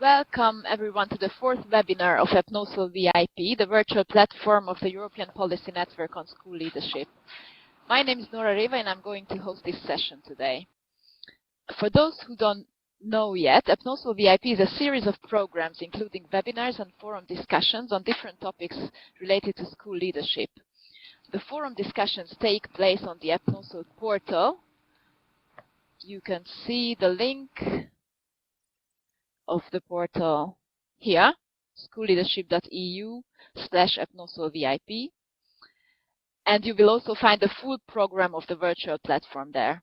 Welcome everyone to the fourth webinar of EPNoSL VIP, the virtual platform of the European Policy Network on School Leadership. My name is Nóra Révai and I'm going to host this session today. For those who don't know yet, EPNoSL VIP is a series of programs including webinars and forum discussions on different topics related to school leadership. The forum discussions take place on the EPNoSL portal. You can see the link of the portal here, schoolleadership.eu/EPNoSL-VIP, and you will also find the full program of the virtual platform there.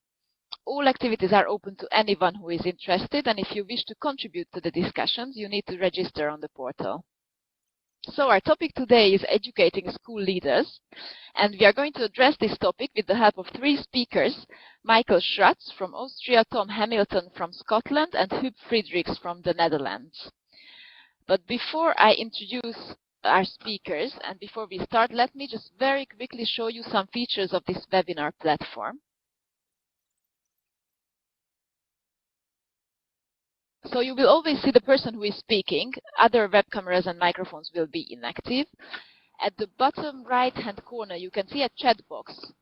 All activities are open to anyone who is interested, and if you wish to contribute to the discussions, you need to register on the portal. So our topic today is educating school leaders, and we are going to address this topic with the help of three speakers: Michael Schratz from Austria, Tom Hamilton from Scotland, and Huub Friederichs from the Netherlands. But before I introduce our speakers and before we start, let me just very quickly show you some features of this webinar platform. So you will always see the person who is speaking. Other web cameras and microphones will be inactive. At the bottom right-hand corner, you can see a chat box,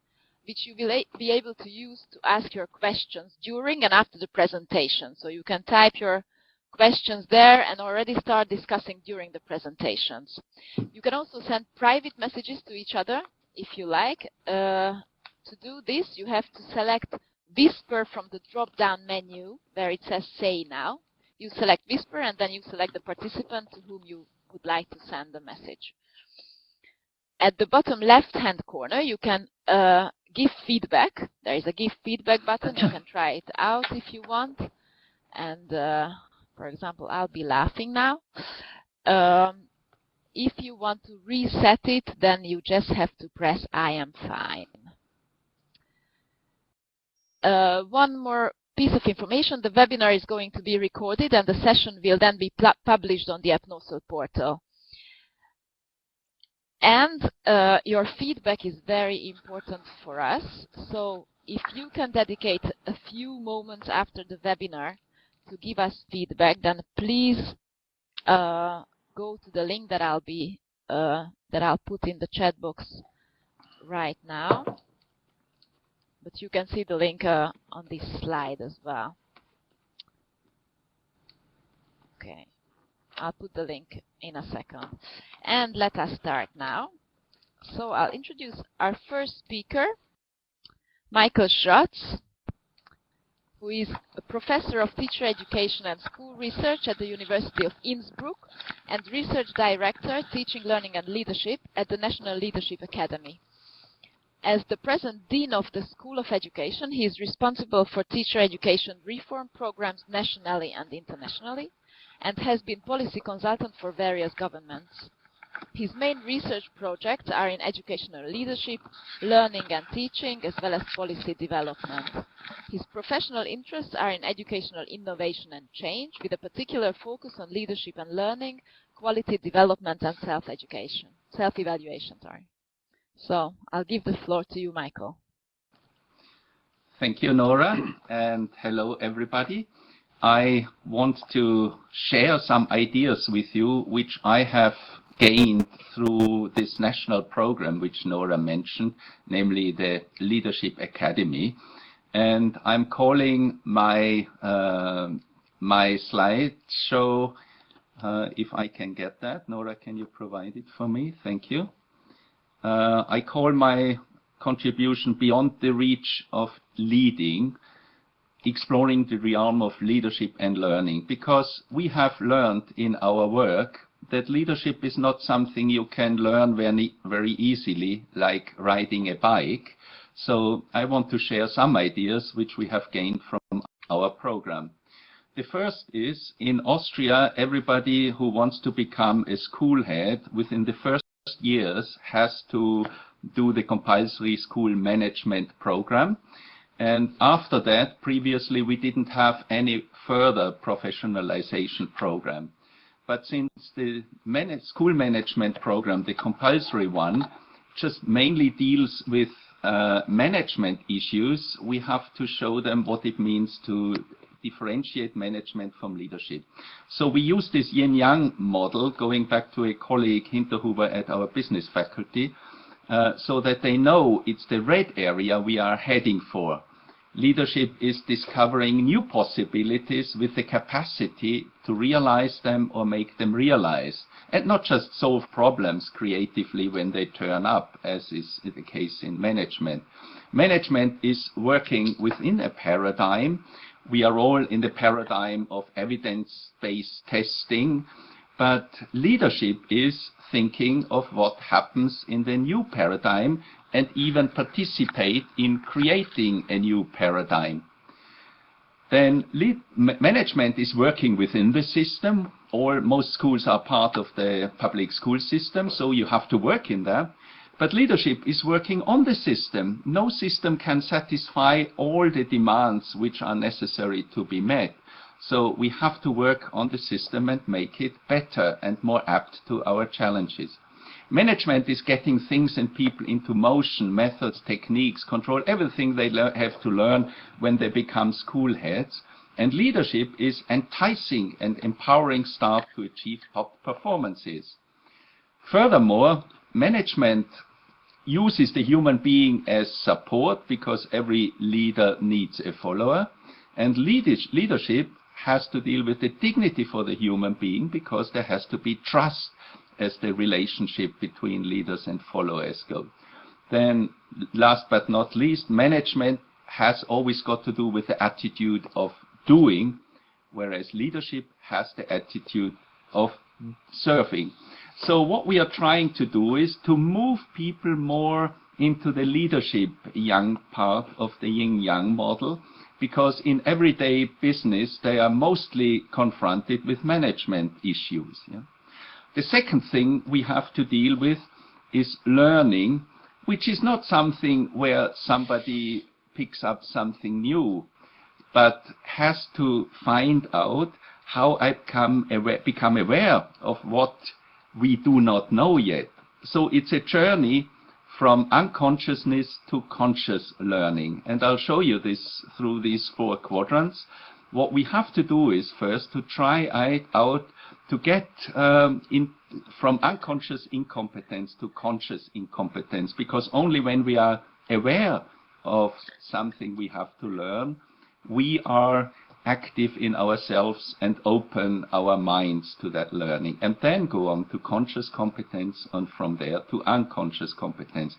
which you will be able to use to ask your questions during and after the presentation. So you can type your questions there and already start discussing during the presentations. You can also send private messages to each other if you like. To do this, you have to select Whisper from the drop-down menu where it says Say Now. You select Whisper and then you select the participant to whom you would like to send the message. At the bottom left-hand corner, you can give feedback. There is a Give Feedback button. You can try it out if you want. And, for example, I'll be laughing now. If you want to reset it, then you just have to press I am fine. One more piece of information: the webinar is going to be recorded and the session will then be published on the EPNoSL portal. And your feedback is very important for us. So if you can dedicate a few moments after the webinar to give us feedback, then please go to the link that I'll put in the chat box right now. But you can see the link on this slide as well. Okay, I'll put the link in a second. And let us start now. So I'll introduce our first speaker, Michael Schratz, who is a professor of teacher education and school research at the University of Innsbruck and research director, teaching, learning and leadership at the National Leadership Academy. As the present Dean of the School of Education, he is responsible for teacher education reform programs nationally and internationally, and has been policy consultant for various governments. His main research projects are in educational leadership, learning and teaching, as well as policy development. His professional interests are in educational innovation and change, with a particular focus on leadership and learning, quality development and self-evaluation. So I'll give the floor to you, Michael. Thank you, Nóra, and hello, everybody. I want to share some ideas with you, which I have gained through this national program, which Nóra mentioned, namely the Leadership Academy. And I'm calling my slideshow, if I can get that. Nóra, can you provide it for me? Thank you. I call my contribution Beyond the Reach of Leading, exploring the realm of leadership and learning, because we have learned in our work that leadership is not something you can learn very easily, like riding a bike. So I want to share some ideas which we have gained from our program. The first is, in Austria, everybody who wants to become a school head within the first years has to do the compulsory school management program. And after that, previously we didn't have any further professionalization program. But since the school management program, the compulsory one, just mainly deals with management issues, we have to show them what it means to differentiate management from leadership. So we use this yin-yang model, going back to a colleague, Hinterhuber, at our business faculty, so that they know it's the red area we are heading for. Leadership is discovering new possibilities with the capacity to realize them or make them realized, and not just solve problems creatively when they turn up, as is the case in management. Management is working within a paradigm. We are all in the paradigm of evidence-based testing, but leadership is thinking of what happens in the new paradigm and even participate in creating a new paradigm. Then management is working within the system. Most schools are part of the public school system, so you have to work in there. But leadership is working on the system. No system can satisfy all the demands which are necessary to be met. So we have to work on the system and make it better and more apt to our challenges. Management is getting things and people into motion, methods, techniques, control, everything they have to learn when they become school heads. And leadership is enticing and empowering staff to achieve top performances. Furthermore, management uses the human being as support, because every leader needs a follower. And leadership has to deal with the dignity for the human being, because there has to be trust as the relationship between leaders and followers go. Then, last but not least, management has always got to do with the attitude of doing, whereas leadership has the attitude of serving. So what we are trying to do is to move people more into the leadership yang part of the yin-yang model, because in everyday business they are mostly confronted with management issues. Yeah? The second thing we have to deal with is learning, which is not something where somebody picks up something new, but has to find out how I become aware of what we do not know yet. So it's a journey from unconsciousness to conscious learning. And I'll show you this through these 4 quadrants. What we have to do is first to try out to get from unconscious incompetence to conscious incompetence, because only when we are aware of something we have to learn, we are active in ourselves and open our minds to that learning, and then go on to conscious competence, and from there to unconscious competence.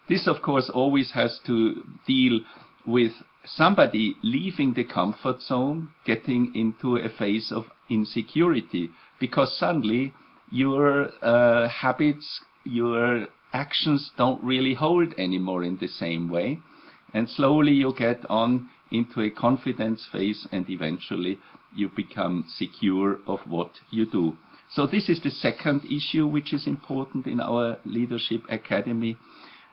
This, of course, always has to deal with somebody leaving the comfort zone, getting into a phase of insecurity, because suddenly your habits, your actions don't really hold anymore in the same way, and slowly you get on into a confidence phase, and eventually you become secure of what you do. So this is the second issue which is important in our Leadership Academy.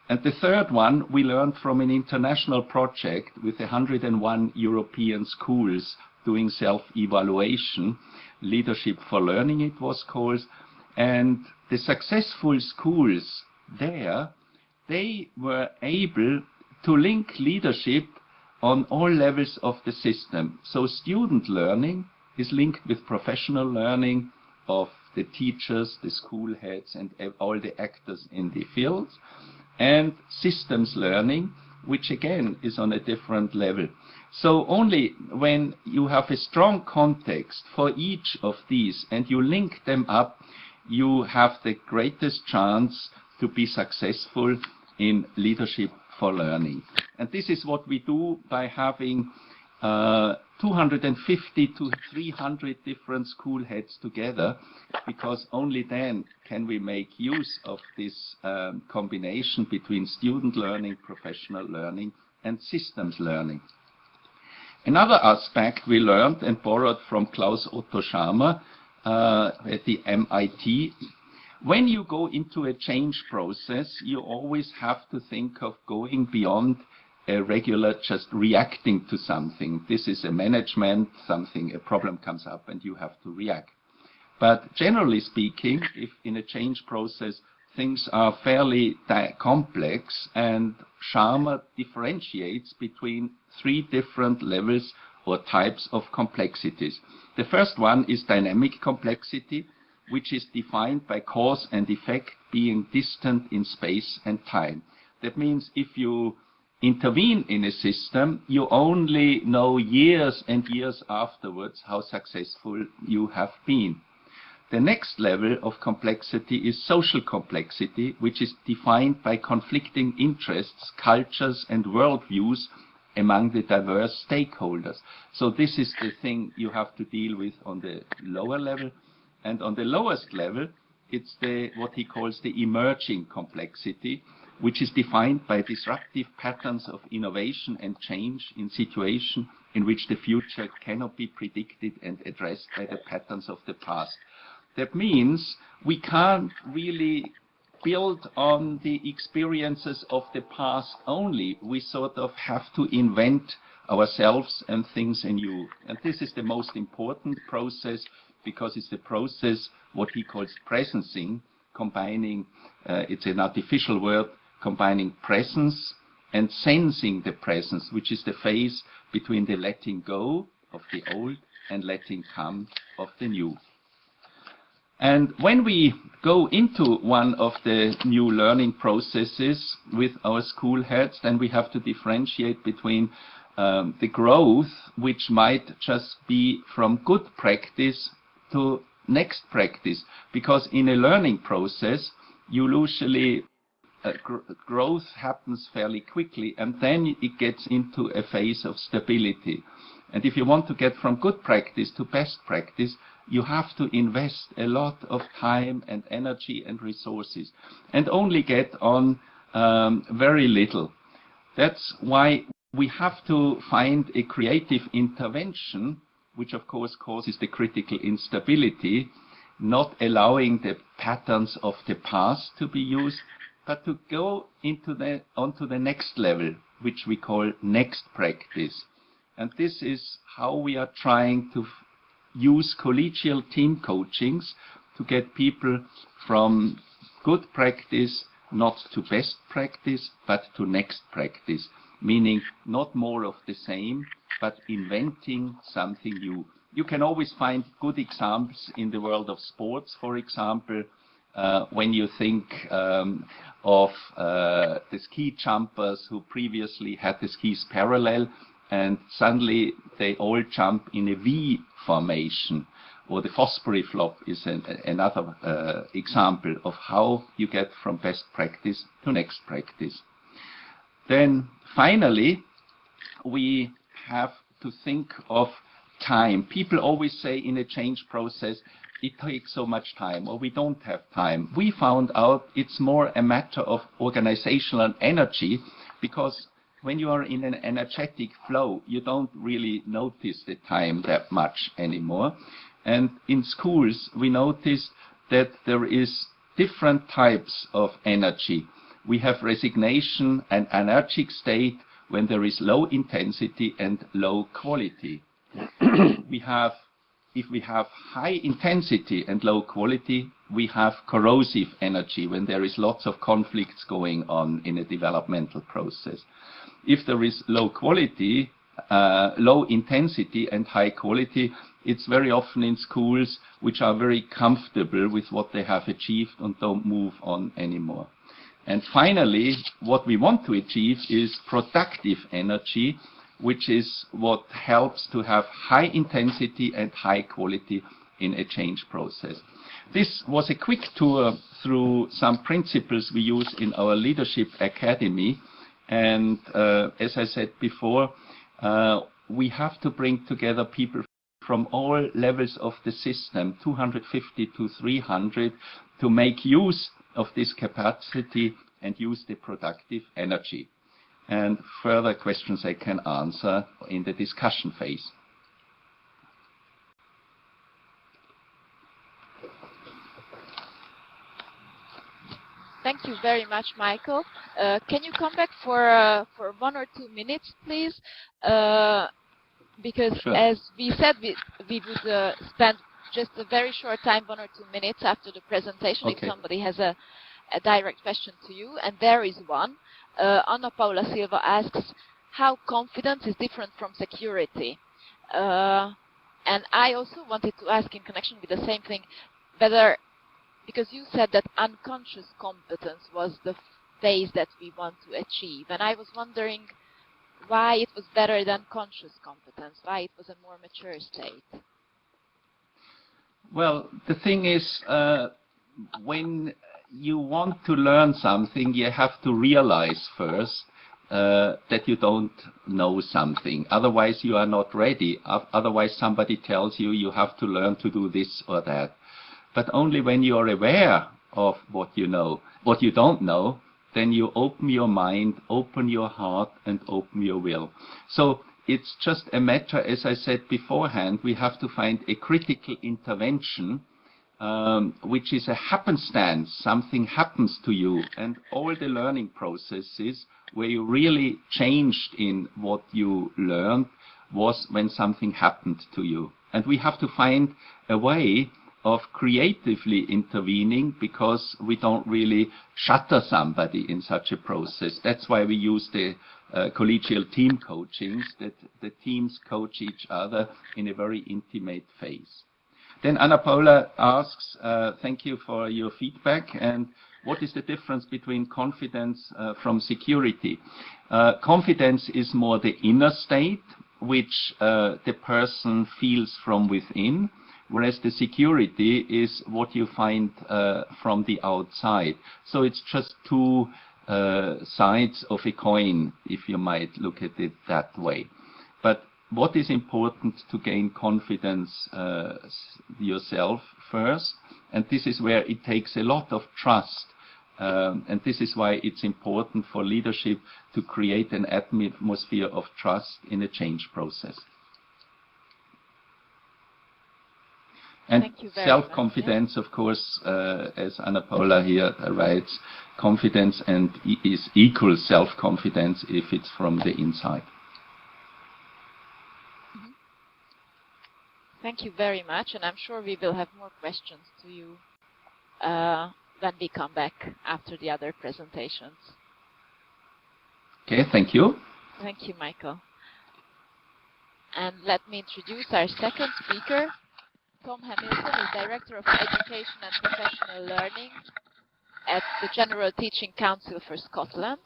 And the third one we learned from an international project with 101 European schools doing self-evaluation, Leadership for Learning it was called. And the successful schools there, they were able to link leadership on all levels of the system. So student learning is linked with professional learning of the teachers, the school heads, and all the actors in the fields, and systems learning, which again is on a different level. So only when you have a strong context for each of these and you link them up, you have the greatest chance to be successful in leadership for learning. And this is what we do by having 250 to 300 different school heads together, because only then can we make use of this combination between student learning, professional learning, and systems learning. Another aspect we learned and borrowed from Klaus Otto Scharmer at the MIT. When you go into a change process, you always have to think of going beyond a regular just reacting to something. This is a management, a problem comes up and you have to react. But generally speaking, if in a change process things are fairly complex, and Scharmer differentiates between 3 different levels or types of complexities. The first one is dynamic complexity, which is defined by cause and effect being distant in space and time. That means if you intervene in a system, you only know years and years afterwards how successful you have been. The next level of complexity is social complexity, which is defined by conflicting interests, cultures, and worldviews among the diverse stakeholders. So this is the thing you have to deal with on the lower level. And on the lowest level, it's what he calls the emerging complexity, which is defined by disruptive patterns of innovation and change in situations in which the future cannot be predicted and addressed by the patterns of the past. That means we can't really build on the experiences of the past only. We sort of have to invent ourselves and things anew. And this is the most important process, because it's the process, what he calls presencing, combining, it's an artificial word, combining presence and sensing the presence, which is the phase between the letting go of the old and letting come of the new. And when we go into one of the new learning processes with our school heads, then we have to differentiate between the growth, which might just be from good practice to next practice. Because in a learning process, you usually growth happens fairly quickly, and then it gets into a phase of stability. And if you want to get from good practice to best practice, you have to invest a lot of time and energy and resources, and only get on very little. That's why we have to find a creative intervention, which of course causes the critical instability, not allowing the patterns of the past to be used, but to go onto the next level, which we call next practice. And this is how we are trying to use collegial team coachings to get people from good practice not to best practice, but to next practice, meaning not more of the same, but inventing something new. You can always find good examples in the world of sports, for example, when you think of the ski jumpers who previously had the skis parallel, and suddenly they all jump in a V formation, or the Fosbury flop is another example of how you get from best practice to next practice. Then finally, we have to think of time. People always say in a change process, it takes so much time, or we don't have time. We found out it's more a matter of organizational energy, because when you are in an energetic flow, you don't really notice the time that much anymore. And in schools, we notice that there is different types of energy. We have resignation and anarchic state when there is low intensity and low quality. If we have high intensity and low quality, we have corrosive energy when there is lots of conflicts going on in a developmental process. If there is low quality, low intensity and high quality, it's very often in schools which are very comfortable with what they have achieved and don't move on anymore. And finally, what we want to achieve is productive energy, which is what helps to have high intensity and high quality in a change process. This was a quick tour through some principles we use in our Leadership Academy. And as I said before, we have to bring together people from all levels of the system, 250 to 300, to make use of this capacity and use the productive energy. And further questions I can answer in the discussion phase. Thank you very much, Michael. Can you come back for 1 or 2 minutes, please? Because sure. As we said, we would spend just a very short time, 1 or 2 minutes after the presentation, okay, if somebody has a direct question to you. And there is one. Anna Paula Silva asks, how confidence is different from security? And I also wanted to ask in connection with the same thing, whether, because you said that unconscious competence was the phase that we want to achieve, and I was wondering why it was better than conscious competence, why it was a more mature state. Well, the thing is, when you want to learn something, you have to realize first that you don't know something. Otherwise, you are not ready. Otherwise, somebody tells you you have to learn to do this or that. But only when you are aware of what you know, what you don't know, then you open your mind, open your heart, and open your will. So it's just a matter, as I said beforehand, we have to find a critical intervention, which is a happenstance. Something happens to you, and all the learning processes where you really changed in what you learned was when something happened to you. And we have to find a way of creatively intervening, because we don't really shatter somebody in such a process. That's why we use the collegial team coachings, that the teams coach each other in a very intimate phase. Then Anna Paula asks, thank you for your feedback, and what is the difference between confidence from security? Confidence is more the inner state, which the person feels from within, whereas the security is what you find from the outside. So it's just two sides of a coin, if you might look at it that way. But what is important to gain confidence yourself first, and this is where it takes a lot of trust, and this is why it's important for leadership to create an atmosphere of trust in a change process. And self-confidence, of course, as Anna Paula here writes, confidence and is equal self-confidence if it's from the inside. Thank you very much, and I'm sure we will have more questions to you when we come back after the other presentations. Okay, thank you. Thank you, Michael. And let me introduce our second speaker. Tom Hamilton is Director of Education and Professional Learning at the General Teaching Council for Scotland.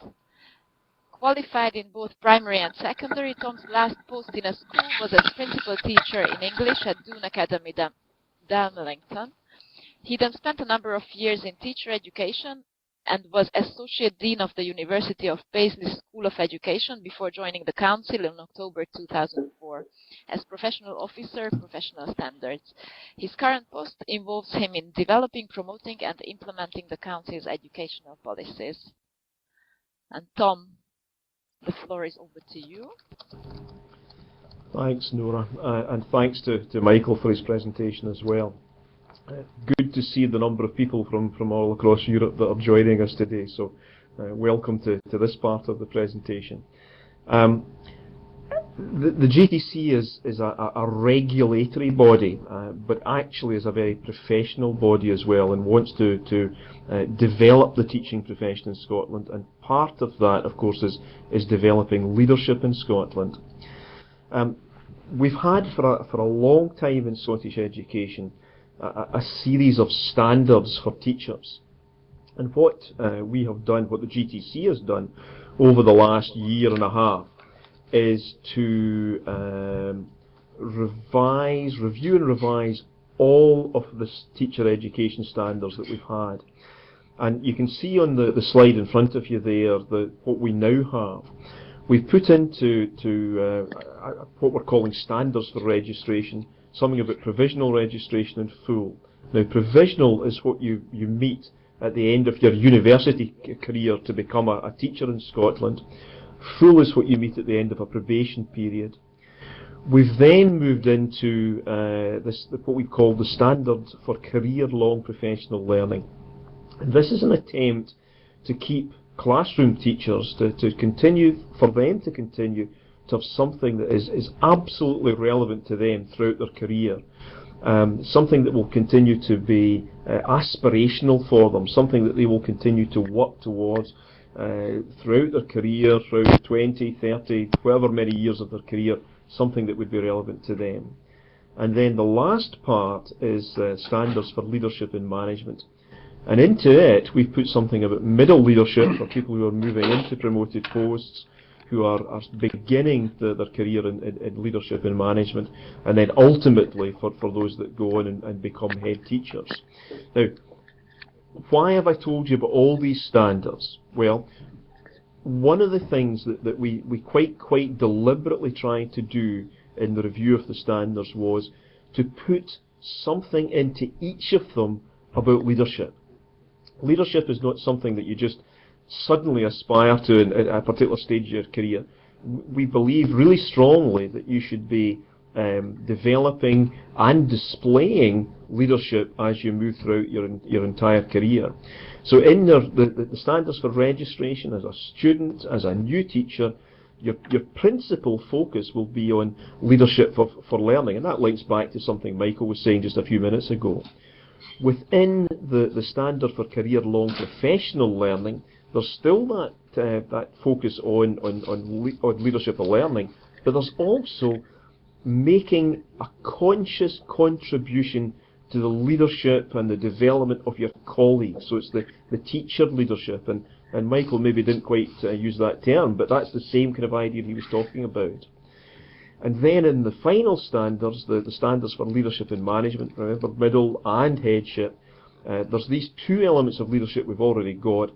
Qualified in both primary and secondary, Tom's last post in a school was as principal teacher in English at Doon Academy, Dalmellington. He then spent a number of years in teacher education and was Associate Dean of the University of Paisley School of Education before joining the Council in October 2004 as Professional Officer, Professional Standards. His current post involves him in developing, promoting and implementing the Council's educational policies. And Tom, the floor is over to you. Thanks, Nóra, and thanks to Michael for his presentation as well. Good to see the number of people from all across Europe that are joining us today, so welcome to this part of the presentation. The GTC is a regulatory body, but actually is a very professional body as well, and wants to develop the teaching profession in Scotland, and part of that, of course, is developing leadership in Scotland. We've had for a long time in Scottish education a series of standards for teachers, and what we have done, what the GTC has done over the last year and a half, is to review and revise all of the teacher education standards that we've had. And you can see on the slide in front of you there what we now have. We've put into what we're calling standards for registration, something about provisional registration and full. Now, provisional is what you meet at the end of your university career to become a teacher in Scotland. Full is what you meet at the end of a probation period. We've then moved into what we call the standard for career-long professional learning. And this is an attempt to keep classroom teachers to continue to have something that is absolutely relevant to them throughout their career. Something that will continue to be aspirational for them, something that they will continue to work towards throughout their career, throughout 20, 30, however many years of their career, something that would be relevant to them. And then the last part is standards for leadership and management. And into it, we've put something about middle leadership for people who are moving into promoted posts, who are beginning their career in leadership and management, and then ultimately for those that go on and become head teachers. Now, why have I told you about all these standards? Well, one of the things that we quite deliberately tried to do in the review of the standards was to put something into each of them about leadership. Leadership is not something that you just suddenly aspire to in a particular stage of your career. We believe really strongly that you should be developing and displaying leadership as you move throughout your entire career. So in the standards for registration as a student, as a new teacher, your principal focus will be on leadership for learning, and that links back to something Michael was saying just a few minutes ago. Within the standard for career-long professional learning, there's still that focus on leadership and learning, but there's also making a conscious contribution to the leadership and the development of your colleagues. So it's the teacher leadership, and Michael maybe didn't quite use that term, but that's the same kind of idea he was talking about. And then in the final standards, the standards for leadership and management, remember middle and headship, there's these two elements of leadership we've already got,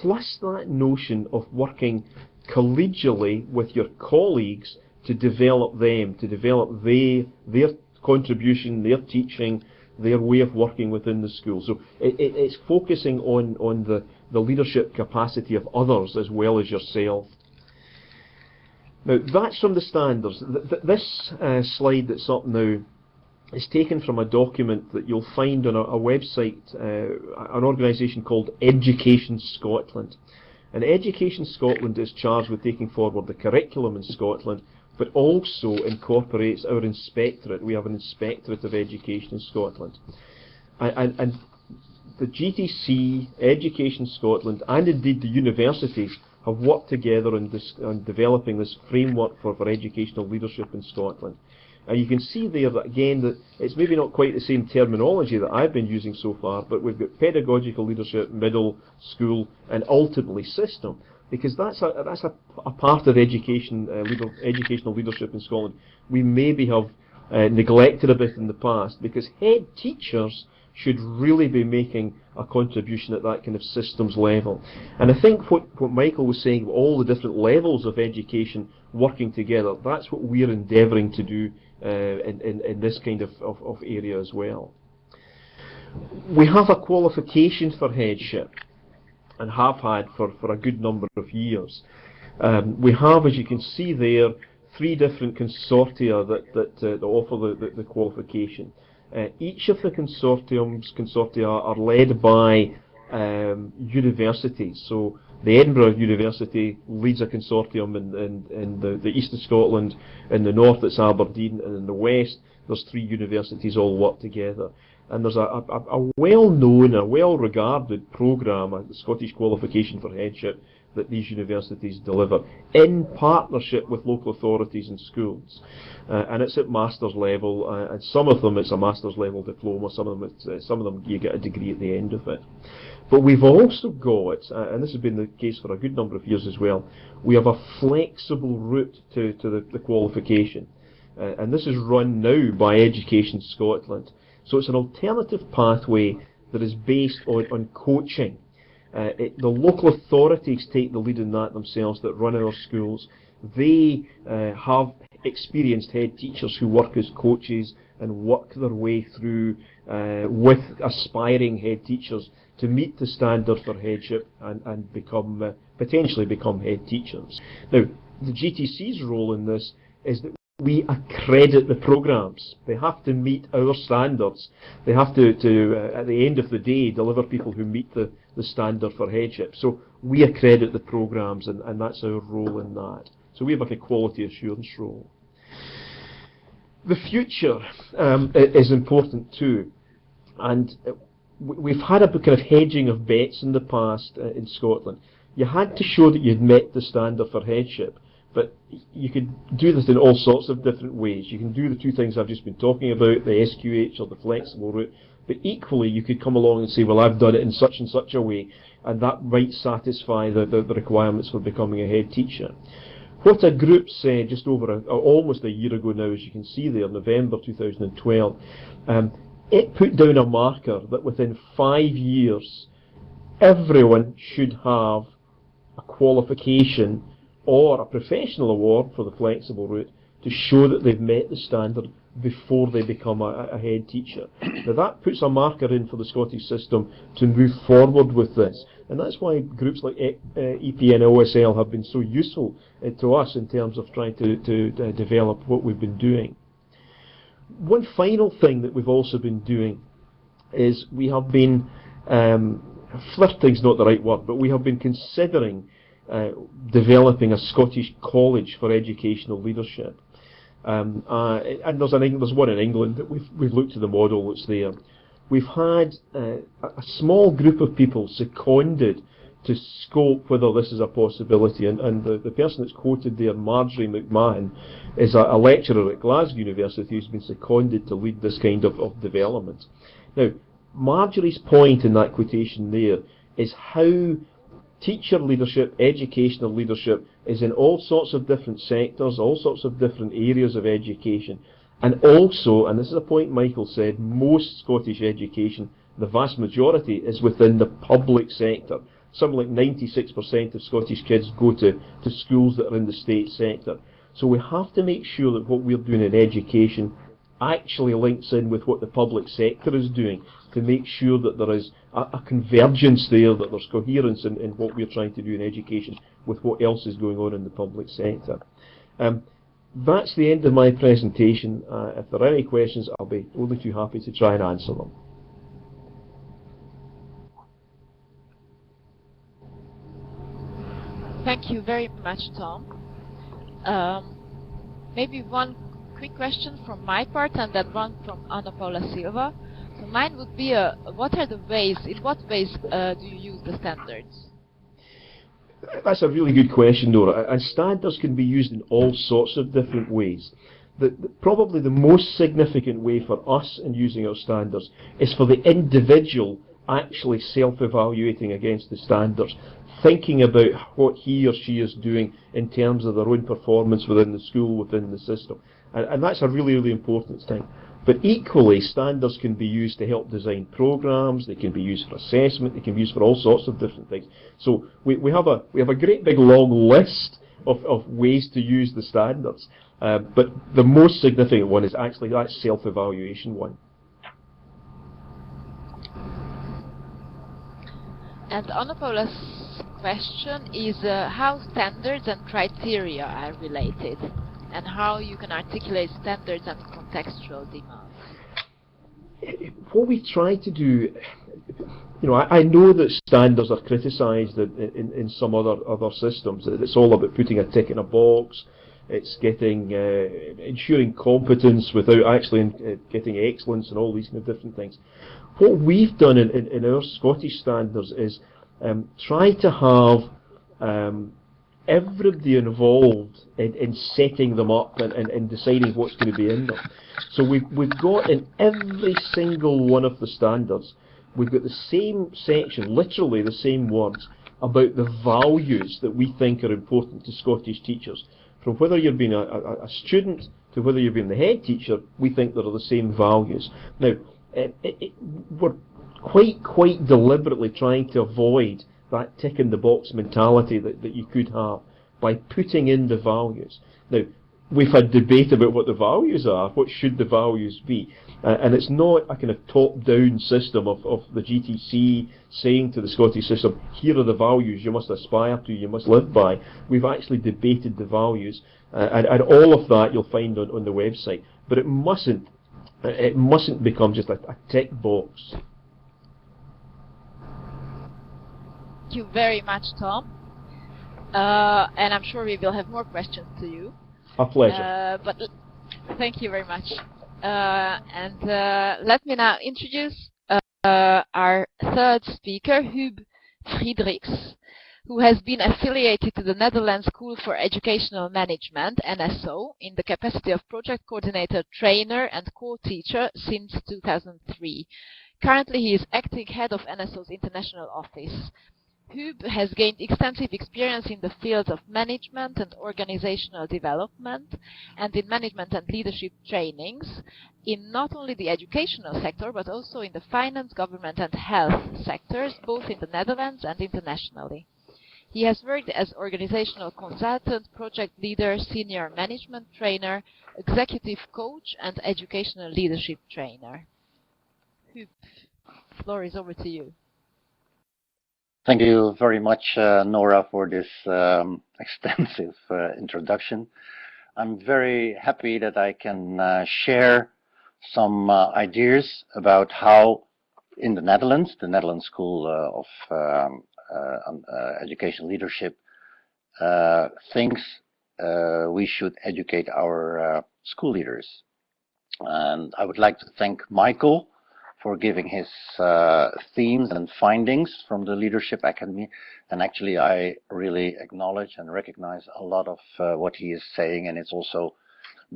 plus that notion of working collegially with your colleagues to develop them, to develop their contribution, their teaching, their way of working within the school. So it's focusing on the leadership capacity of others as well as yourself. Now, that's from the standards. This slide that's up now is taken from a document that you'll find on a website, an organisation called Education Scotland. And Education Scotland is charged with taking forward the curriculum in Scotland, but also incorporates our inspectorate. We have an inspectorate of education in Scotland. And the GTC, Education Scotland, and indeed the universities have worked together on developing this framework for educational leadership in Scotland. And you can see there that, again, that it's maybe not quite the same terminology that I've been using so far, but we've got pedagogical leadership, middle, school, and ultimately system, because that's a part of educational leadership in Scotland we maybe have neglected a bit in the past, because head teachers should really be making a contribution at that kind of systems level. And I think what Michael was saying, all the different levels of education working together, that's what we're endeavouring to do in this kind of area as well. We have a qualification for headship, and have had for a good number of years. We have, as you can see there, 3 different consortia that offer the qualification. Each of the consortia are led by universities. So the Edinburgh University leads a consortium in the east of Scotland, in the north it's Aberdeen, and in the west there's 3 universities all work together. And there's a well-known, a well-regarded programme, the Scottish Qualification for Headship, that these universities deliver in partnership with local authorities and schools. And it's at master's level, and some of them it's a master's level diploma, some of them you get a degree at the end of it. But we've also got, and this has been the case for a good number of years as well, we have a flexible route to the qualification. And this is run now by Education Scotland. So it's an alternative pathway that is based on coaching. The local authorities take the lead in that themselves, that run our schools. They have experienced head teachers who work as coaches and work their way through with aspiring head teachers to meet the standard for headship and potentially become head teachers. Now, the GTC's role in this is that we accredit the programmes. They have to meet our standards. They have to at the end of the day, deliver people who meet the standard for headship. So we accredit the programmes, and that's our role in that. So we have like a quality assurance role. The future is important too. And we've had a kind of hedging of bets in the past in Scotland. You had to show that you'd met the standard for headship, But you could do this in all sorts of different ways. You can do the two things I've just been talking about, the SQH or the flexible route, but equally you could come along and say, well, I've done it in such and such a way, and that might satisfy the requirements for becoming a head teacher. What a group said just over almost a year ago now, as you can see there, November 2012, it put down a marker that within 5 years, everyone should have a qualification or a professional award for the flexible route to show that they've met the standard before they become a head teacher. Now that puts a marker in for the Scottish system to move forward with this, and that's why groups like EPNoSL have been so useful to us in terms of trying to develop what we've been doing. One final thing that we've also been doing is we have been, flirting's not the right word, but we have been considering developing a Scottish College for Educational Leadership. And there's one in England that we've looked at the model that's there. We've had a small group of people seconded to scope whether this is a possibility, and the person that's quoted there, Marjorie McMahon, is a lecturer at Glasgow University who's been seconded to lead this kind of development. Now, Marjorie's point in that quotation there is how teacher leadership, educational leadership, is in all sorts of different sectors, all sorts of different areas of education, and also, and this is a point Michael said, most Scottish education, the vast majority, is within the public sector. Something like 96% of Scottish kids go to schools that are in the state sector. So we have to make sure that what we're doing in education actually links in with what the public sector is doing, to make sure that there is a convergence there, that there's coherence in what we're trying to do in education with what else is going on in the public sector. That's the end of my presentation. If there are any questions, I'll be only too happy to try and answer them. Thank you very much, Tom. Maybe one quick question from my part and then one from Anna Paula Silva. So mine would be, what are the ways, in what ways do you use the standards? That's a really good question, Nóra, and standards can be used in all sorts of different ways. Probably the most significant way for us in using our standards is for the individual actually self-evaluating against the standards, thinking about what he or she is doing in terms of their own performance within the school, within the system. And that's a really, really important thing. But equally, standards can be used to help design programs, they can be used for assessment, they can be used for all sorts of different things. So we have a great big long list of ways to use the standards, but the most significant one is actually that self-evaluation one. And Anna Paula's question is how standards and criteria are related, and how you can articulate standards and contextual demands. What we try to do, I know that standards are criticised in some other systems. It's all about putting a tick in a box. It's getting ensuring competence without actually getting excellence and all these kind of different things. What we've done in our Scottish standards is try to have everybody involved in setting them up and deciding what's going to be in them. So we've got in every single one of the standards, we've got the same section, literally the same words, about the values that we think are important to Scottish teachers. From whether you're being a student to whether you're being the head teacher, we think there are the same values. Now, we're quite deliberately trying to avoid that tick in the box mentality that you could have by putting in the values. Now, we've had debate about what the values are, what should the values be, and it's not a kind of top-down system of the GTC saying to the Scottish system, here are the values you must aspire to, you must live by. We've actually debated the values, and all of that you'll find on the website, but it mustn't become just a tick box. Thank you very much, Tom. And I'm sure we will have more questions to you. A pleasure. But thank you very much. And let me now introduce our third speaker, Huub Friederichs, who has been affiliated to the Netherlands School for Educational Management, NSO, in the capacity of project coordinator, trainer and co-teacher since 2003. Currently, he is acting head of NSO's international office. Huub has gained extensive experience in the fields of management and organizational development and in management and leadership trainings in not only the educational sector but also in the finance, government and health sectors, both in the Netherlands and internationally. He has worked as organizational consultant, project leader, senior management trainer, executive coach and educational leadership trainer. Huub, the floor is over to you. Thank you very much, Nóra, for this extensive introduction. I'm very happy that I can share some ideas about how in the Netherlands School of Education Leadership thinks we should educate our school leaders. And I would like to thank Michael for giving his themes and findings from the Leadership Academy. And actually, I really acknowledge and recognize a lot of what he is saying, and it's also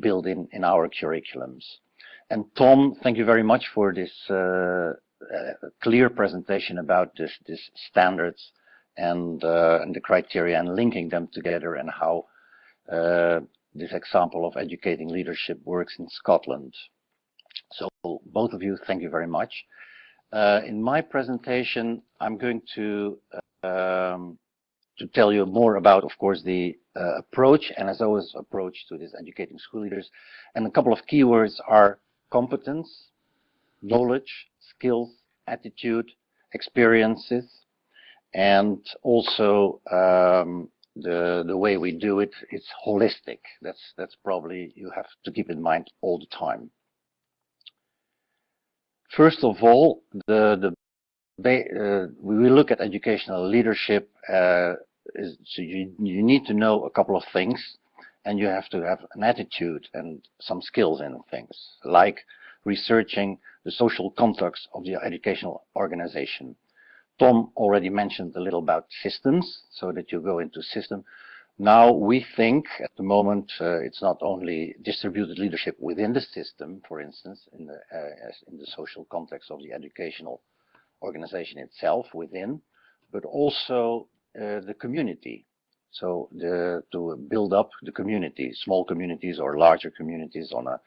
built in our curriculums. And Tom, thank you very much for this clear presentation about this standards and the criteria and linking them together and how this example of educating leadership works in Scotland. So both of you, thank you very much. In my presentation, I'm going to tell you more about, of course, the approach, NSO's approach to this educating school leaders. And a couple of keywords are competence, knowledge, skills, attitude, experiences, and also the way we do it is holistic. That's probably you have to keep in mind all the time. First of all, we look at educational leadership. So you need to know a couple of things, and you have to have an attitude and some skills in things, like researching the social context of the educational organization. Tom already mentioned a little about systems, so that you go into system. Now we think at the moment it's not only distributed leadership within the system, for instance, in the social context of the educational organization itself within, but also the community. So to build up the community, small communities or larger communities on a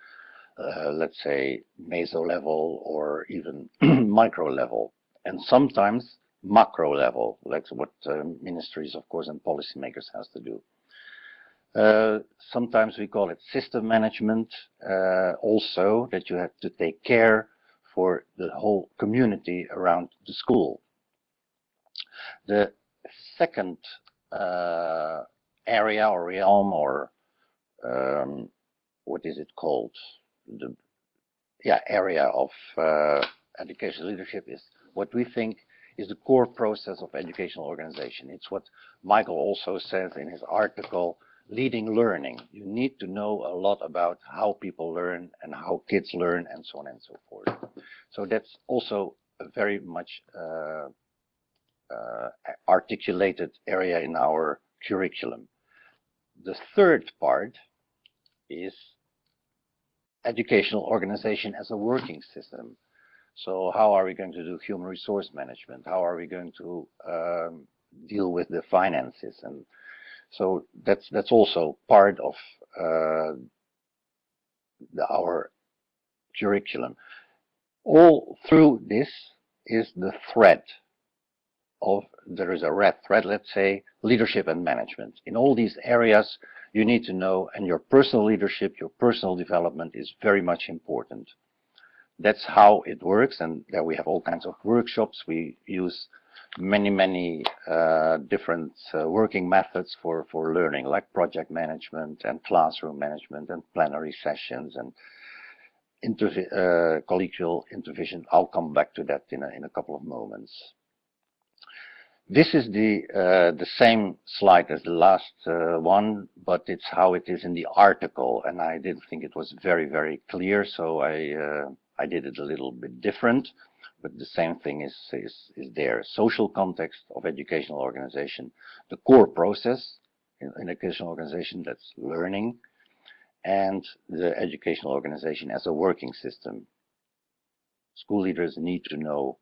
let's say meso level or even micro level, and sometimes macro level, like what ministries, of course, and policymakers has to do. Sometimes we call it system management, also that you have to take care for the whole community around the school. The second area or realm or what is it called? Area of educational leadership is what we think is the core process of educational organization. It's what Michael also says in his article, leading learning. You need to know a lot about how people learn and how kids learn and so on and so forth. So that's also a very much articulated area in our curriculum. The third part is educational organization as a working system. So how are we going to do human resource management? How are we going to deal with the finances? And so that's also part of our curriculum. All through this is the thread of, there is a red thread, let's say, leadership and management. In all these areas, you need to know, and your personal leadership, your personal development is very much important. That's how it works, and there we have all kinds of workshops. We use many different working methods for learning, like project management and classroom management and plenary sessions and collegial intervision. I'll come back to that in a couple of moments. This is the same slide as the last one, but it's how it is in the article, and I didn't think it was very clear, so I did it a little bit different. but the same thing is there. Social context of educational organization, the core process in educational organization, that's learning, and the educational organization as a working system. School leaders need to know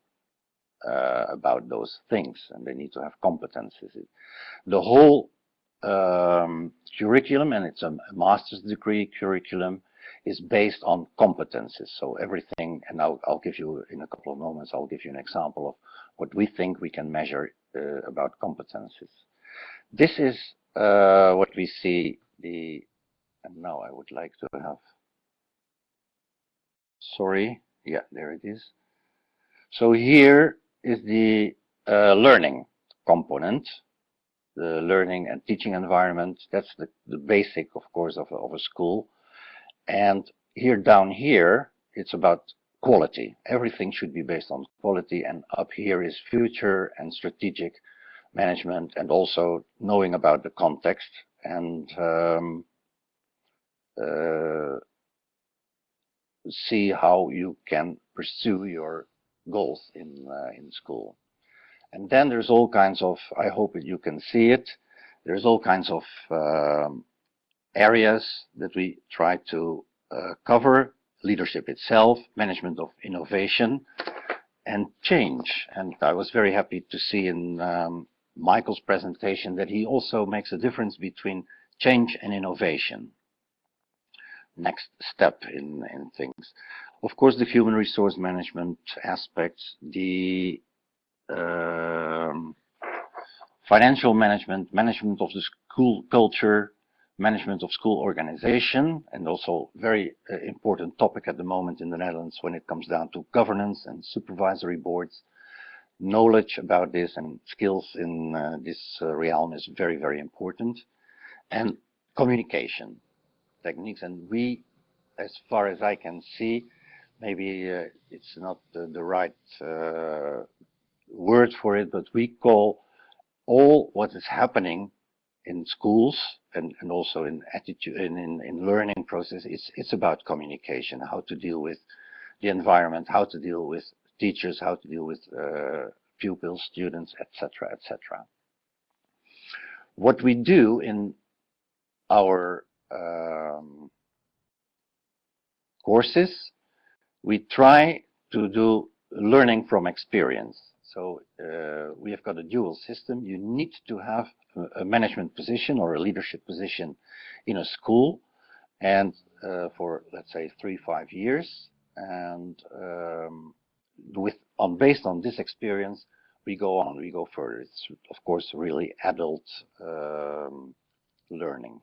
about those things, and they need to have competences. The whole curriculum, and it's a master's degree curriculum, is based on competences. So everything, and I'll give you, in a couple of moments, I'll give you an example of what we think we can measure about competences. This is what we see, and now I would like to have, sorry, yeah, there it is. So here is the learning component, the learning and teaching environment. That's the basic, of course, of a school. And here, down here, it's about quality. Everything should be based on quality, and up here is future and strategic management, and also knowing about the context and see how you can pursue your goals in school. And then there's all kinds of, I hope that you can see it, there's all kinds of areas that we try to cover: leadership itself, management of innovation, and change. And I was very happy to see in Michael's presentation that he also makes a difference between change and innovation. Next step in things. Of course, the human resource management aspects, the financial management, management of the school culture, management of school organization, and also very important topic at the moment in the Netherlands when it comes down to governance and supervisory boards. Knowledge about this and skills in this realm is very, very important. And communication techniques, and we, as far as I can see, maybe it's not the right word for it, but we call all what is happening in schools and also in attitude in learning process, it's about communication, how to deal with the environment, how to deal with teachers, how to deal with pupils, students, etc., etc. What we do in our courses, we try to do learning from experience. So we have got a dual system. You need to have a management position or a leadership position in a school, and for, let's say, 3-5 years, and based on this experience, we go further. It's of course really adult learning.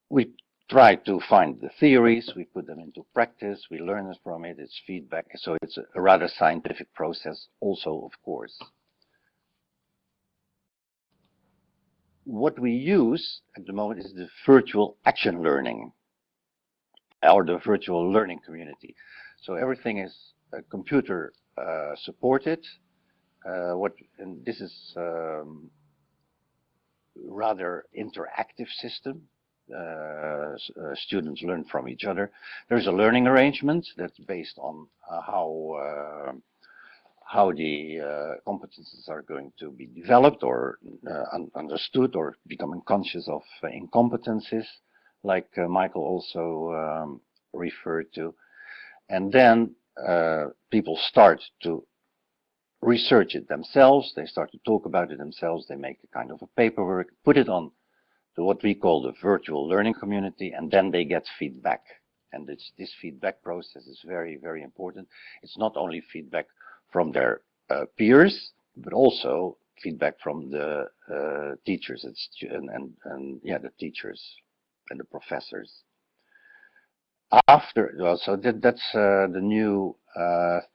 We try to find the theories, we put them into practice, we learn from it, it's feedback, so it's a rather scientific process also, of course. What we use at the moment is the virtual action learning, or the virtual learning community. So everything is computer supported. And this is rather interactive system. Students learn from each other. There's a learning arrangement that's based on how the competences are going to be developed or understood, or becoming conscious of incompetencies, like Michael also referred to. And then people start to research it themselves, they start to talk about it themselves, they make a kind of a paperwork, put it on to what we call the virtual learning community, and then they get feedback. And this feedback process is very, very important. It's not only feedback from their peers, but also feedback from the teachers and the teachers and the professors. So that's the new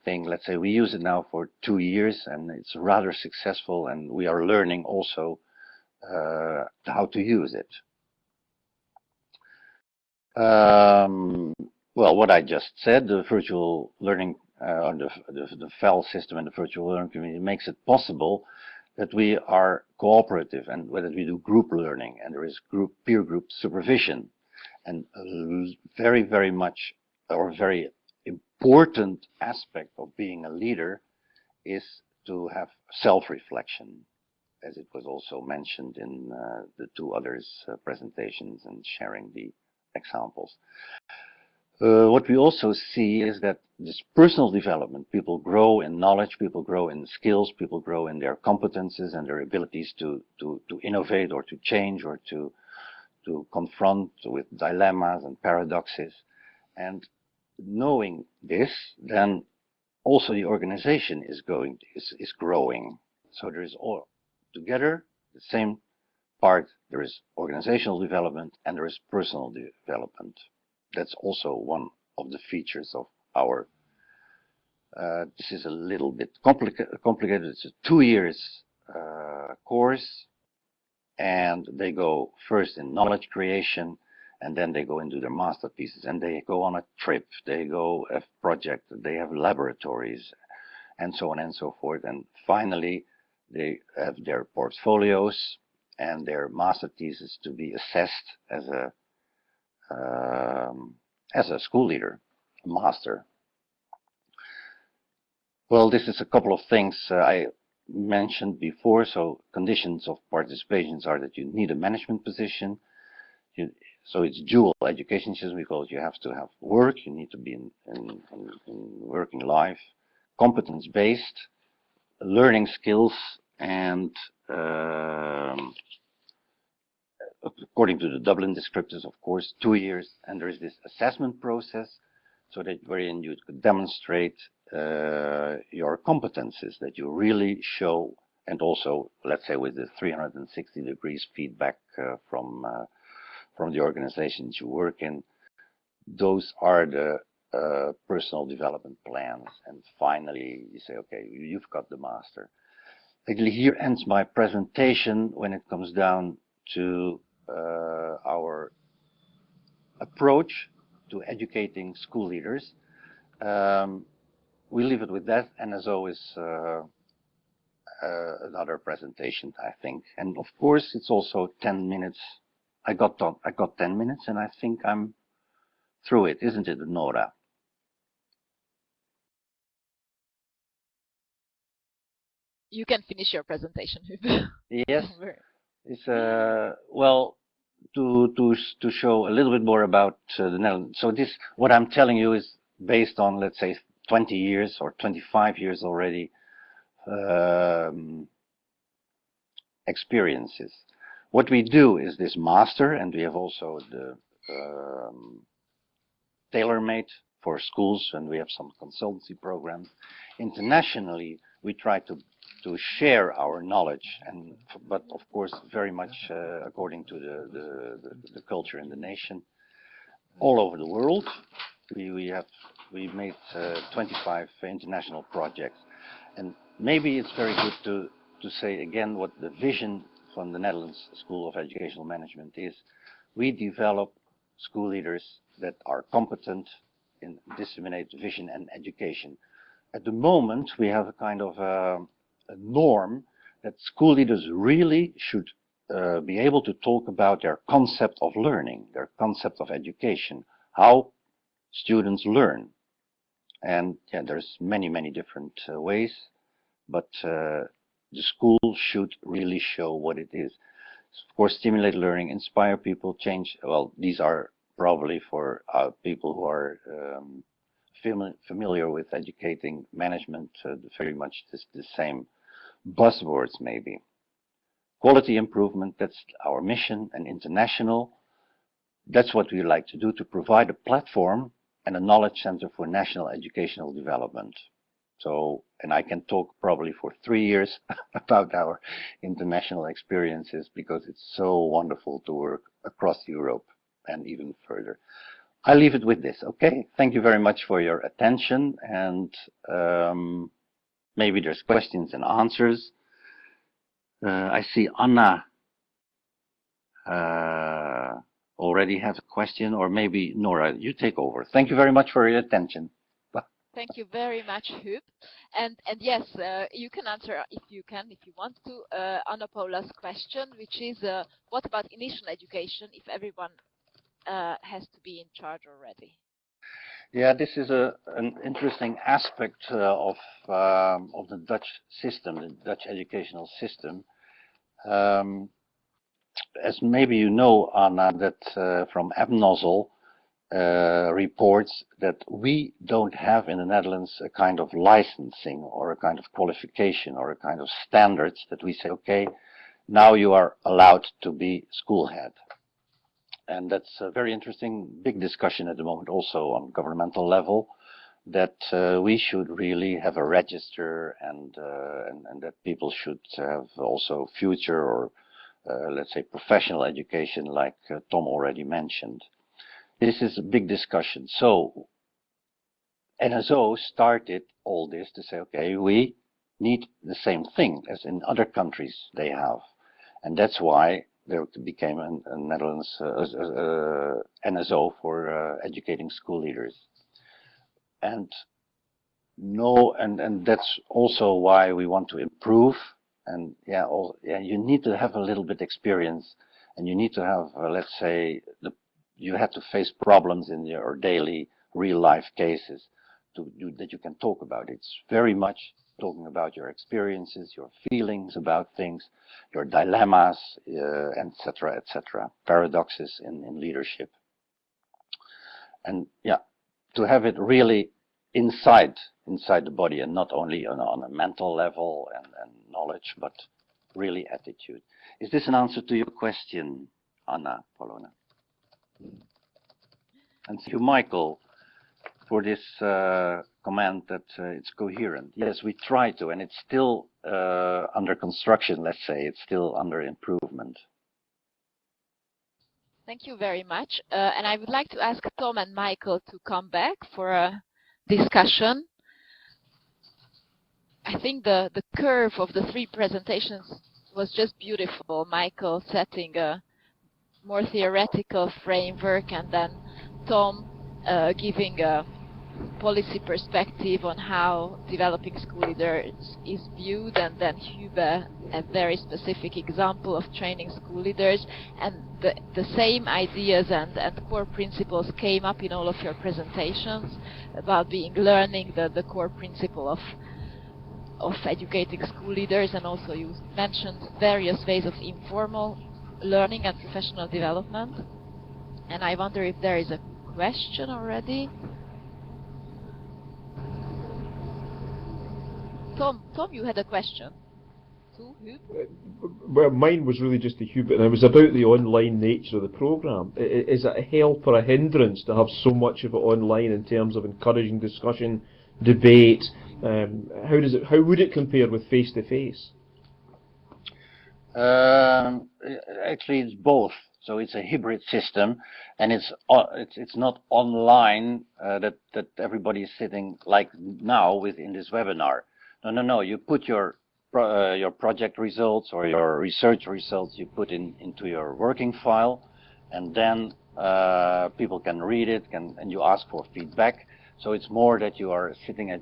thing. Let's say we use it now for 2 years, and it's rather successful, and we are learning also how to use it. Well, what I just said, the virtual learning, or the FEL system and the virtual learning community makes it possible that we are cooperative, and whether we do group learning, and there is peer group supervision, and very, very much, or very important aspect of being a leader is to have self-reflection, as it was also mentioned in the two others' presentations and sharing the examples. What we also see is that this personal development, people grow in knowledge, people grow in skills, people grow in their competences and their abilities to innovate or to change or to confront with dilemmas and paradoxes. And knowing this, then also the organization is growing. So there is all together the same part. There is organizational development and there is personal development. That's also one of the features of our. This is a little bit complicated. It's a 2 years course, and they go first in knowledge creation, and then they go into their masterpieces, and they go on a trip. They go a project. They have laboratories, and so on and so forth. And finally, they have their portfolios and their master thesis to be assessed as a school leader, a master. Well, this is a couple of things I mentioned before. So conditions of participation are that you need a management position. So it's dual education system because you have to have work. You need to be in working life, competence-based, learning skills, and according to the Dublin descriptors, of course, 2 years, and there is this assessment process, so that wherein you could demonstrate your competences, that you really show, and also, let's say, with the 360 degrees feedback from the organizations you work in. Those are the personal development plans, and finally you say, okay, you've got the master. Actually, here ends my presentation when it comes down to our approach to educating school leaders. We leave it with that, and as always, another presentation, I think. And of course, it's also 10 minutes. I got 10 minutes, and I think I'm through it, isn't it, Nóra? You can finish your presentation, Huub. Yes. It's well, to show a little bit more about the Netherlands. So this, what I'm telling you, is based on, let's say, 20 years or 25 years already experiences. What we do is this master, and we have also the tailor-made for schools, and we have some consultancy programs. Internationally, we try to share our knowledge, but of course very much according to the culture in the nation. All over the world, we made 25 international projects, and maybe it's very good to say again what the vision from the Netherlands School of Educational Management is. We develop school leaders that are competent in disseminate vision and education. At the moment, we have a kind of a norm that school leaders really should be able to talk about their concept of learning, their concept of education, how students learn. And yeah, there's many different ways, but the school should really show what it is. Of course, stimulate learning, inspire people, change. Well, these are probably for people who are familiar with educating management, very much the same buzzwords maybe. Quality improvement, that's our mission, and international. That's what we like to do, to provide a platform and a knowledge center for national educational development. So, and I can talk probably for 3 years about our international experiences, because it's so wonderful to work across Europe and even further. I leave it with this, okay? Thank you very much for your attention, and maybe there's questions and answers. I see Anna already has a question, or maybe Nóra, you take over. Thank you very much for your attention. Thank you very much, Huub. And yes, you can answer, if you want to, Anna Paula's question, which is, what about initial education if everyone has to be in charge already? Yeah, this is an interesting aspect of the Dutch system, the Dutch educational system. As maybe you know, Anna, that from EPNoSL reports that we don't have in the Netherlands a kind of licensing or a kind of qualification or a kind of standards that we say, okay, now you are allowed to be school head. And that's a very interesting, big discussion at the moment also on governmental level, that we should really have a register and that people should have also future or let's say professional education like Tom already mentioned. This is a big discussion. So NSO started all this to say, okay, we need the same thing as in other countries they have. And that's why there became a Netherlands NSO for educating school leaders. And that's also why we want to improve. And you need to have a little bit experience, and you need to have, let's say, you have to face problems in your daily real life cases that you can talk about. It's very much talking about your experiences, your feelings about things, your dilemmas, etc., etc., paradoxes in leadership. And yeah, to have it really inside the body and not only on a mental level and knowledge, but really attitude. Is this an answer to your question, Anna Polona? And thank you, Michael, for this comment that it's coherent. Yes, we try to, and it's still under construction, let's say. It's still under improvement. Thank you very much. And I would like to ask Tom and Michael to come back for a discussion. I think the curve of the three presentations was just beautiful. Michael setting a more theoretical framework, and then Tom giving a policy perspective on how developing school leaders is viewed, and then Huub a very specific example of training school leaders. And the same ideas and core principles came up in all of your presentations about learning the core principle of educating school leaders, and also you mentioned various ways of informal learning and professional development. And I wonder if there is a question already. Tom, you had a question. To Huub? Well, mine was really just to Huub, and it was about the online nature of the programme. Is it a help or a hindrance to have so much of it online in terms of encouraging discussion, debate? How would it compare with face-to-face? Actually, it's both. So it's a hybrid system, and it's not online that everybody is sitting like now in this webinar. No. You put your project results or your research results, you put into your working file, and then people can read it, and you ask for feedback. So it's more that you are sitting at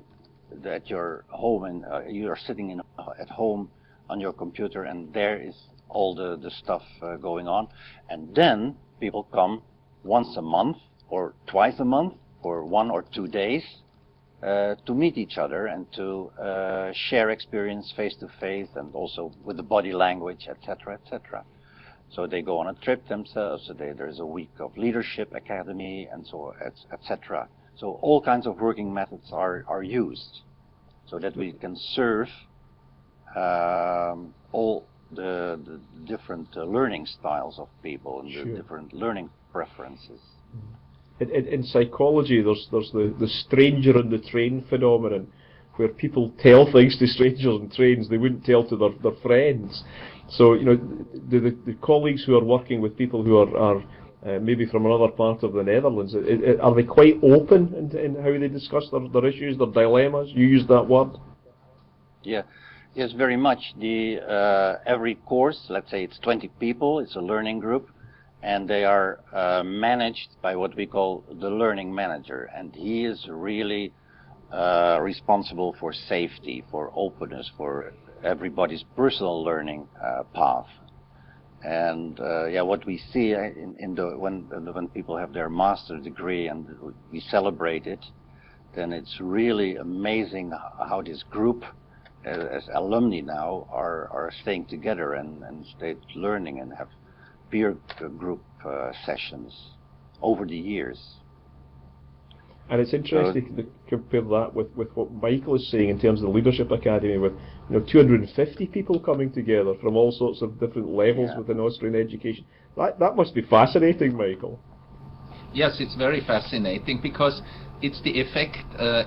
your home, and you are sitting at home on your computer, and there is all the stuff going on. And then people come once a month or twice a month for 1 or 2 days to meet each other and to share experience face to face, and also with the body language, etc., etc. So they go on a trip themselves. So there's a week of leadership academy, and so etc. So all kinds of working methods are used, so that we can serve all the different learning styles of people and the different learning preferences. In psychology, there's the stranger on the train phenomenon, where people tell things to strangers on trains they wouldn't tell to their friends. So, you know, the colleagues who are working with people who are maybe from another part of the Netherlands, are they quite open in how they discuss their issues, their dilemmas? You used that word. Yeah. Yes, very much. Every course, let's say it's 20 people, it's a learning group, and they are managed by what we call the learning manager, and he is really responsible for safety, for openness, for everybody's personal learning path. And yeah, what we see when people have their master's degree and we celebrate it, then it's really amazing how this group, as alumni now, are staying together and stay learning and have peer group sessions over the years. And it's interesting to compare that with what Michael is saying in terms of the Leadership Academy, with 250 people coming together from all sorts of different levels within Austrian education. That must be fascinating, Michael. Yes, it's very fascinating because it's the effect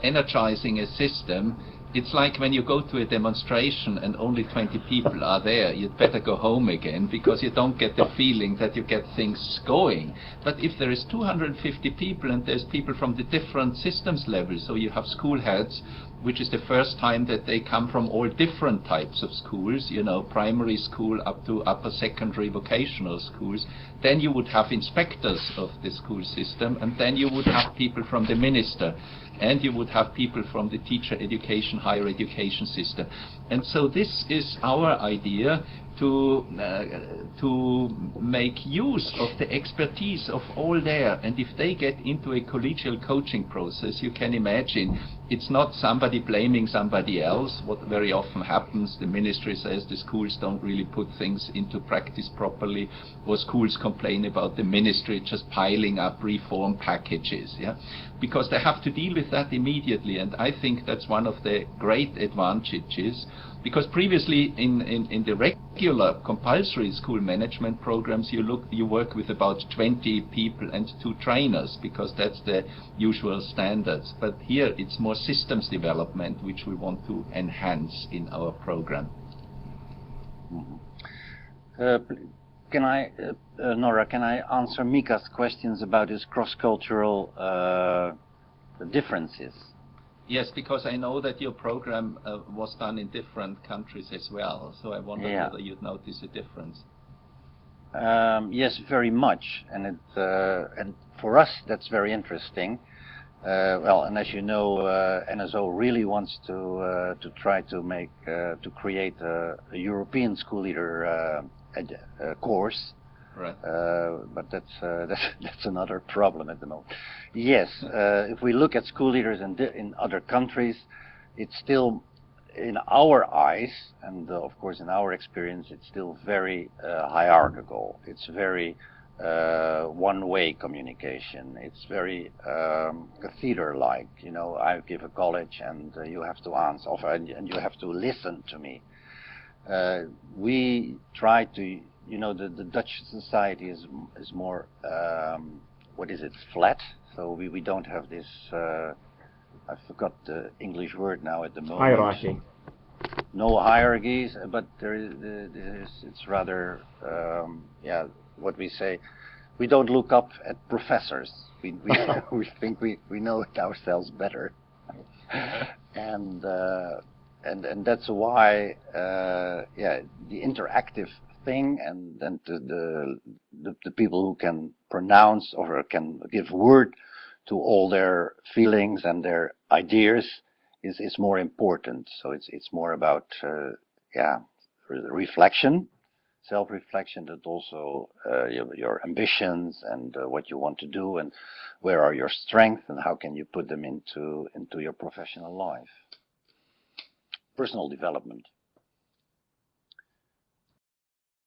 energizing a system. It's like when you go to a demonstration and only 20 people are there, you'd better go home again because you don't get the feeling that you get things going. But if there is 250 people and there's people from the different systems levels, so you have school heads, which is the first time that they come from all different types of schools, primary school up to upper secondary vocational schools, then you would have inspectors of the school system, and then you would have people from the minister, and you would have people from the teacher education, higher education system. And so this is our idea to make use of the expertise of all there. And if they get into a collegial coaching process, you can imagine it's not somebody blaming somebody else. What very often happens, the ministry says the schools don't really put things into practice properly, or schools complain about the ministry just piling up reform packages, because they have to deal with that immediately. And I think that's one of the great advantages, because previously in the regular compulsory school management programs you work with about 20 people and 2 trainers, because that's the usual standards. But here it's more systems development which we want to enhance in our program. Can I, Nóra, can I answer Mika's questions about his cross-cultural differences? Yes, because I know that your program was done in different countries as well, so I wondered whether you'd notice a difference. Yes, very much, and for us that's very interesting. Well, and as you know, NSO really wants to try to create a European school leader course. Right. But that's another problem at the moment. Yes, if we look at school leaders in other countries, it's still, in our eyes, and of course in our experience, it's still very hierarchical. It's very one-way communication. It's very cathedral-like. I give a college, and you have to answer, and you have to listen to me. We try to. The Dutch society is more, flat. So we don't have this, I forgot the English word now at the moment. Hierarchy. No hierarchies, but it's rather, what we say, we don't look up at professors. We think we know it ourselves better. And that's why, the interactive thing and the people who can pronounce or can give word to all their feelings and their ideas is more important. So it's more about reflection, self-reflection, but also your ambitions and what you want to do and where are your strengths and how can you put them into your professional life. Personal development.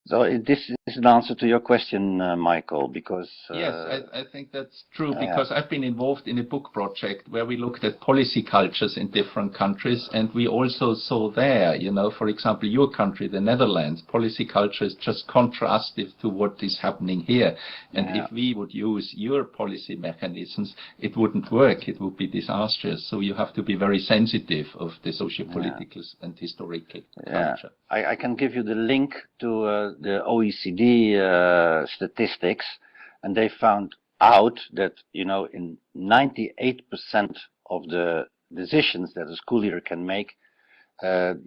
So this is an answer to your question, Michael, because... Yes, I think that's true, because I've been involved in a book project where we looked at policy cultures in different countries, and we also saw there, for example, your country, the Netherlands, policy culture is just contrastive to what is happening here. And if we would use your policy mechanisms, it wouldn't work. It would be disastrous. So you have to be very sensitive of the socio-political and historical culture. I can give you the link to the OECD statistics, and they found out that in 98% of the decisions that a school leader can make, the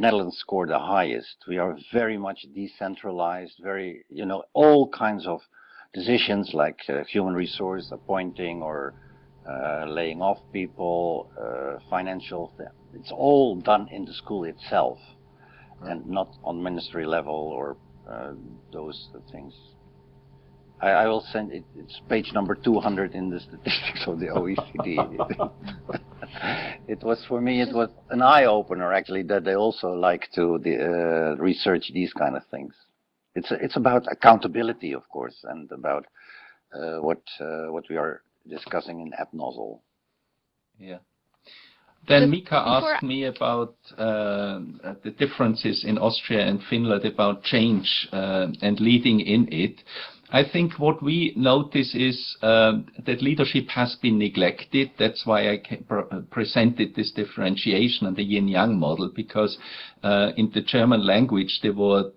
Netherlands score the highest. We are very much decentralized, very all kinds of decisions like human resource appointing or laying off people, financial. It's all done in the school itself. And not on ministry level or those things. I will send it. It's page number 200 in the statistics of the OECD. It was, for me, it was an eye-opener actually, that they also like to research these kind of things. It's about accountability, of course, and about what we are discussing in EPNoSL. Yeah. Then Mika asked me about the differences in Austria and Finland, about change and leading in it. I think what we notice is that leadership has been neglected. That's why I presented this differentiation and the yin-yang model, because in the German language, the word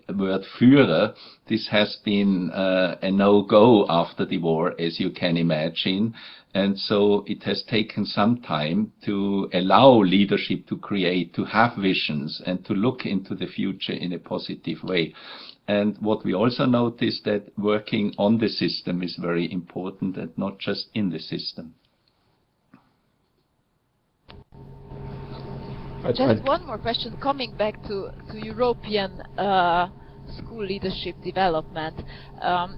Führer, this has been a no-go after the war, as you can imagine. And so it has taken some time to allow leadership to create, to have visions, and to look into the future in a positive way. And what we also notice, that working on the system is very important, and not just in the system. Just one more question, coming back to European school leadership development.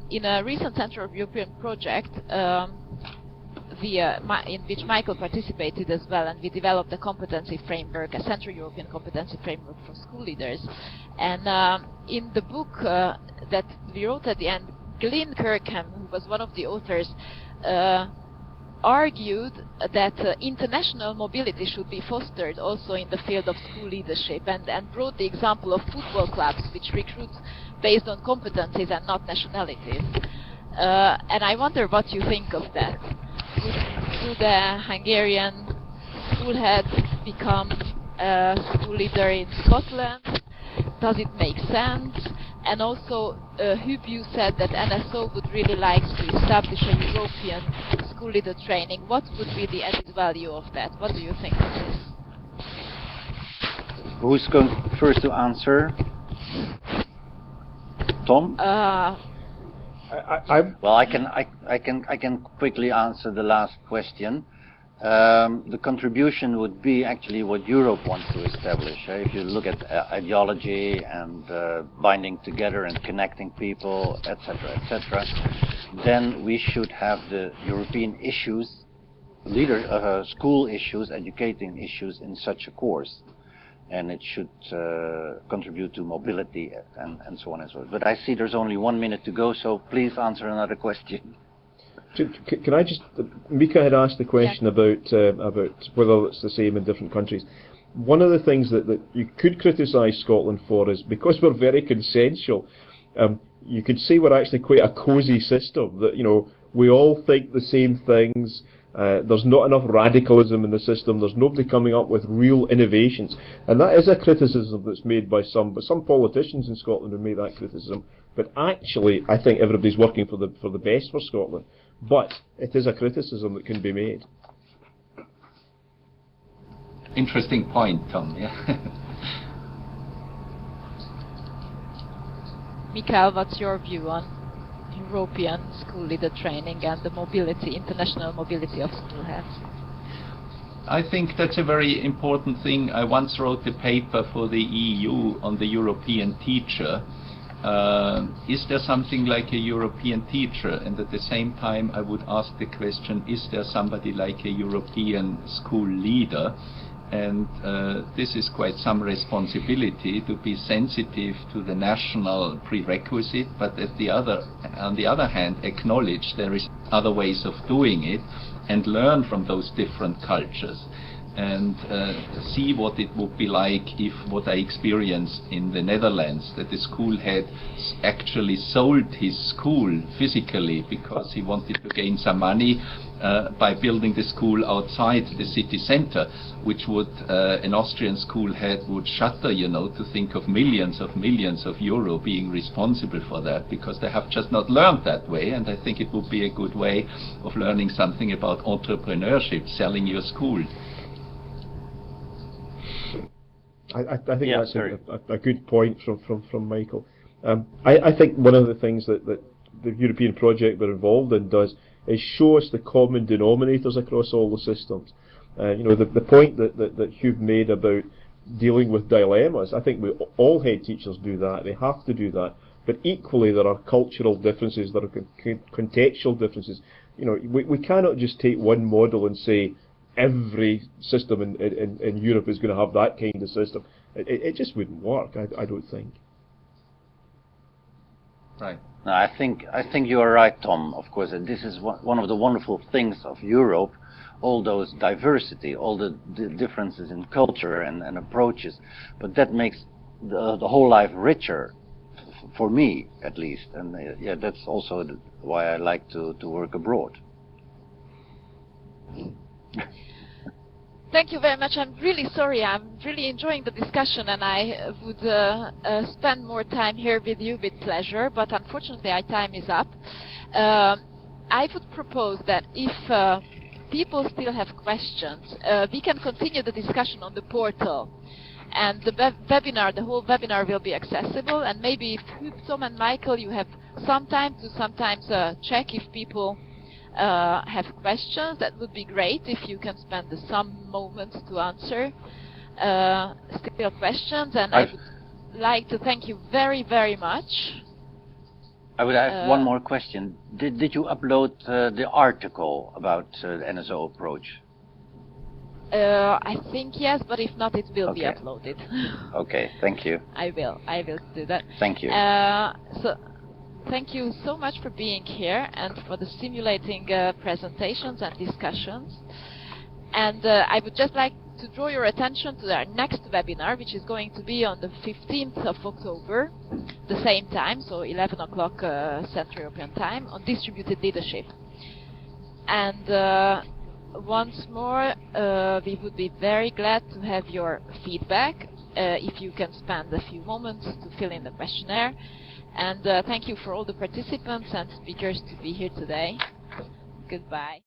In a recent Central European project, in which Michael participated as well, and we developed a competency framework, a Central European competency framework for school leaders. And in the book that we wrote at the end, Glyn Kirkham, who was one of the authors, argued that international mobility should be fostered also in the field of school leadership, and brought the example of football clubs which recruit based on competencies and not nationalities. And I wonder what you think of that. Would the Hungarian school head become a school leader in Scotland? Does it make sense? And also, Huub, you said that NSO would really like to establish a European school leader training. What would be the added value of that? What do you think of this? Who's going first to answer? Tom? Well, I can quickly answer the last question. The contribution would be actually what Europe wants to establish. If you look at ideology and binding together and connecting people, etc., then we should have the European issues, school issues, educating issues in such a course. And it should contribute to mobility and so on and so forth. But I see there's only 1 minute to go, so please answer another question. Can I just, Mika had asked the question about whether it's the same in different countries. One of the things that you could criticise Scotland for is, because we're very consensual, you could say we're actually quite a cosy system, that, you know, we all think the same things. There's not enough radicalism in the system. There's nobody coming up with real innovations, and that is a criticism that's made by some. But some politicians in Scotland have made that criticism. But actually, I think everybody's working for the best for Scotland. But it is a criticism that can be made. Interesting point, Tom. Yeah. Mikael, what's your view on European school leader training and the mobility, international mobility of school heads? I think that's a very important thing. I once wrote a paper for the EU on the European teacher. Is there something like a European teacher? And at the same time, I would ask the question, is there somebody like a European school leader? And this is quite some responsibility, to be sensitive to the national prerequisite, but on the other hand, acknowledge there is other ways of doing it and learn from those different cultures, and see what it would be like if what I experienced in the Netherlands, that the school head actually sold his school physically because he wanted to gain some money by building the school outside the city center, which would an Austrian school head would shudder, you know, to think of millions of euro being responsible for that, because they have just not learned that way. And I think it would be a good way of learning something about entrepreneurship, selling your school. I think that's a good point from Michael. I think one of the things that the European project we're involved in does is show us the common denominators across all the systems. You know, the point that Huub made about dealing with dilemmas, I think all head teachers do that. They have to do that. But equally, there are cultural differences, there are contextual differences. You know, we cannot just take one model and say every system in Europe is going to have that kind of system. It just wouldn't work, I don't think. Right. No, I think you are right, Tom. Of course, and this is one of the wonderful things of Europe, all those diversity, all the differences in culture and approaches. But that makes the whole life richer, for me at least. And yeah, that's also why I like to work abroad. Thank you very much. I'm really sorry. I'm really enjoying the discussion, and I would spend more time here with you with pleasure, but unfortunately our time is up. I would propose that if people still have questions, we can continue the discussion on the portal. And the webinar, the whole webinar will be accessible, and maybe if Huub, Tom and Michael, you have some time to sometimes check if people have questions, that would be great if you can spend some moments to answer still questions. And I would like to thank you very, very much. I would ask one more question. Did you upload the article about the NSO approach? I think yes, but if not, it will be uploaded. Okay, thank you. I will do that. Thank you. So thank you so much for being here and for the stimulating presentations and discussions. And I would just like to draw your attention to our next webinar, which is going to be on the 15th of October, the same time, so 11 o'clock Central European Time, on distributed leadership. And once more, we would be very glad to have your feedback, if you can spend a few moments to fill in the questionnaire. And thank you for all the participants and speakers to be here today. Goodbye.